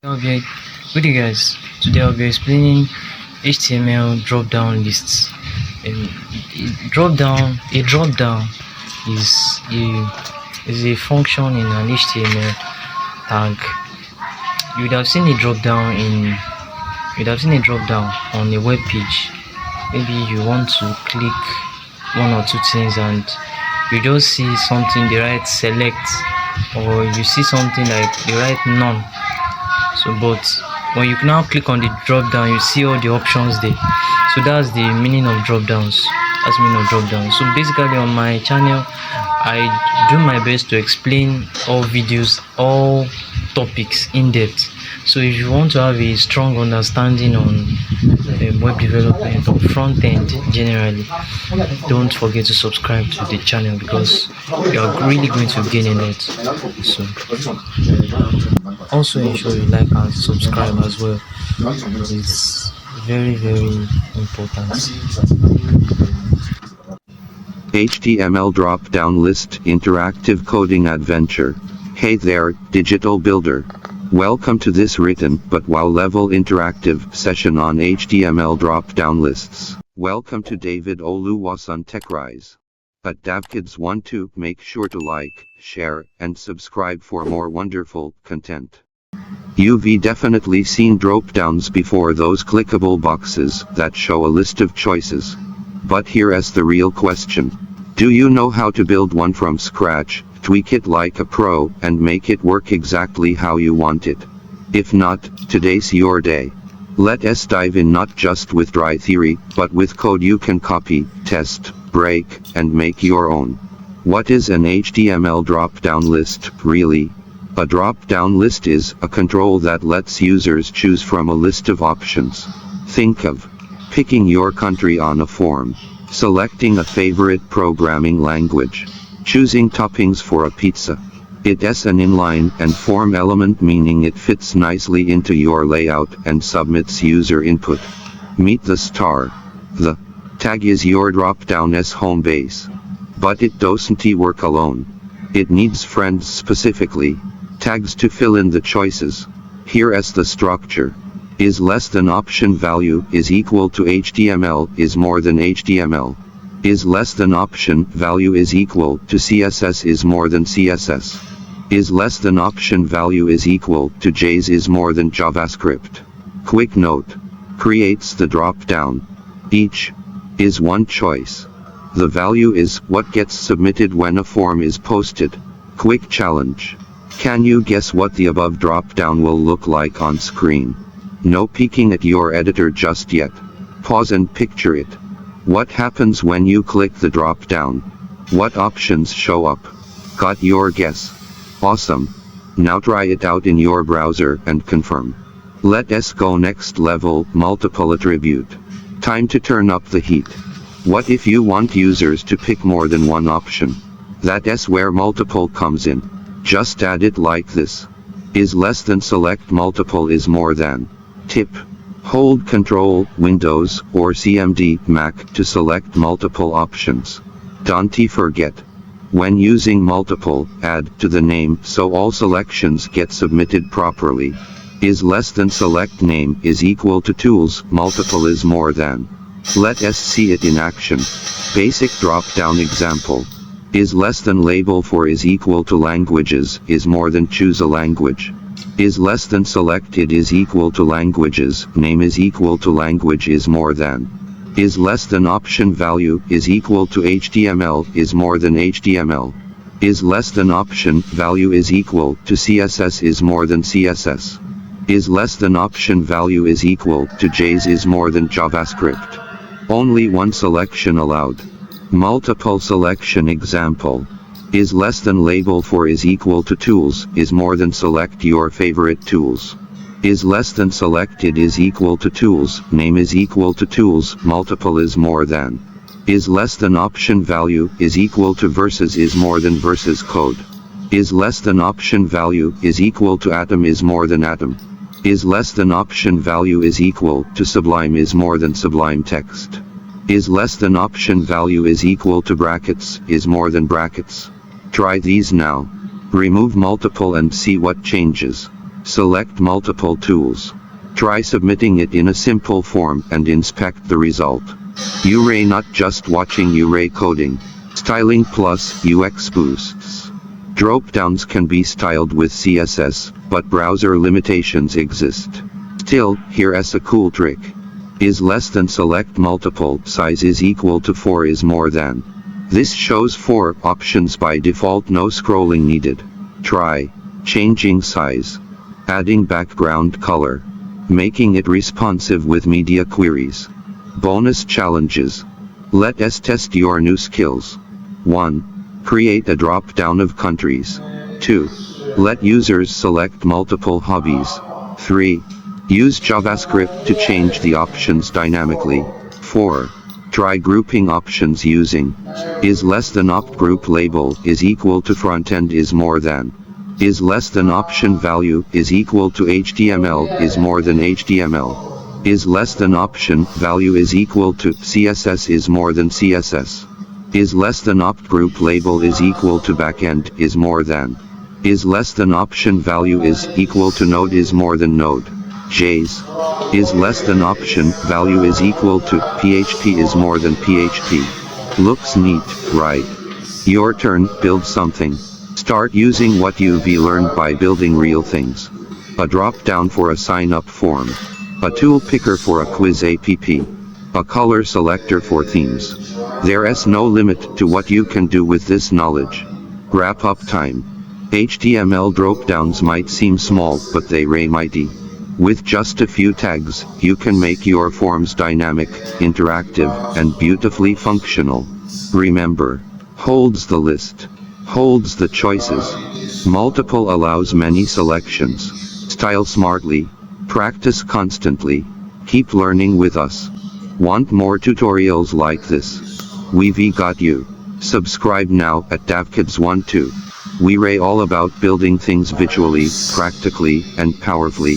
Okay, good day guys. Today I'll be explaining HTML drop-down lists. A drop down is a function in an HTML tag. You would have seen a drop down on a web page. Maybe you want to click one or two things and you just see something they write select, or you see something like they write none. But when you now click on the drop down, you see all the options there. So that's the meaning of drop downs. So basically on my channel I do my best to explain all videos, all topics in depth. So if you want to have a strong understanding on web development or front end generally, don't forget to subscribe to the channel because you are really going to gain a lot. So also ensure you like and subscribe as well. It's very important. HTML drop-down list interactive coding adventure. Hey there, digital builder. Welcome to this written but wow-level interactive session on HTML drop-down lists. Welcome to David Oluwasun TechRise. At DavKids 12, make sure to like, share, and subscribe for more wonderful content. You've definitely seen drop-downs before, those clickable boxes that show a list of choices. But here's the real question. Do you know how to build one from scratch, tweak it like a pro, and make it work exactly how you want it? If not, today's your day. Let's dive in, not just with dry theory, but with code you can copy, test, break, and make your own. What is an HTML drop-down list, really? A drop-down list is a control that lets users choose from a list of options. Think of picking your country on a form, selecting a favorite programming language, choosing toppings for a pizza. It's an inline and form element, meaning it fits nicely into your layout and submits user input. Meet the star. The tag is your drop-down's home base. But it doesn't work alone. It needs friends, specifically tags, to fill in the choices. Here's the structure. Is less than option value is equal to HTML is more than HTML. Is less than option value is equal to CSS is more than CSS. Is less than option value is equal to JS is more than JavaScript. Quick note. Creates the drop-down. Each is one choice. The value is what gets submitted when a form is posted. Quick challenge. Can you guess what the above drop-down will look like on screen? No peeking at your editor just yet. Pause and picture it. What happens when you click the drop-down? What options show up? Got your guess? Awesome. Now try it out in your browser and confirm. Let's go next level, multiple attribute. Time to turn up the heat. What if you want users to pick more than one option? That's where multiple comes in. Just add it like this. Is less than select multiple is more than. Tip. Hold Ctrl, Windows, or CMD, Mac to select multiple options. Don't forget. When using multiple, add to the name so all selections get submitted properly. Is less than select name is equal to tools, multiple is more than. Let's see it in action. Basic drop-down example. Is less than label for is equal to languages is more than choose a language. Is less than selected is equal to languages, name is equal to language is more than. Is less than option value is equal to HTML is more than HTML. Is less than option value is equal to CSS is more than CSS. Is less than option value is equal to JS is more than JavaScript. Only one selection allowed. Multiple selection example. Is less than label for is equal to tools is more than select your favorite tools. Is less than selected is equal to tools, name is equal to tools, multiple is more than. Is less than option value is equal to versus is more than versus code. Is less than option value is equal to atom is more than atom. Is less than option value is equal to sublime is more than sublime text. Is less than option value is equal to brackets is more than brackets. Try these now. Remove multiple and see what changes. Select multiple tools. Try submitting it in a simple form and inspect the result. Uray not just watching Uray coding. Styling plus UX boosts. Dropdowns can be styled with CSS, but browser limitations exist. Still, here's a cool trick. Is less than select multiple, size is equal to 4 is more than. This shows 4 options by default, no scrolling needed. Try changing size, adding background color, making it responsive with media queries. Bonus challenges. Let us test your new skills. 1. Create a drop-down of countries. 2. Let users select multiple hobbies. 3. Use JavaScript to change the options dynamically. 4. Try grouping options using is less than opt group label is equal to frontend is more than. Is less than option value is equal to HTML is more than HTML. Is less than option value is equal to CSS is more than CSS. Is less than opt group label is equal to backend is more than. Is less than option value is equal to node is more than node. J's. Is less than option value is equal to PHP is more than PHP. Looks neat, right? Your turn, build something. Start using what you've learned by building real things. A drop-down for a sign-up form. A tool picker for a quiz app. A color selector for themes. There is no limit to what you can do with this knowledge. Wrap-up time. HTML drop-downs might seem small, but they are mighty. With just a few tags, you can make your forms dynamic, interactive, and beautifully functional. Remember, holds the list. Holds the choices. Multiple allows many selections. Style smartly. Practice constantly. Keep learning with us. Want more tutorials like this? We've got you. Subscribe now at DavKids12. We're all about building things visually, practically, and powerfully.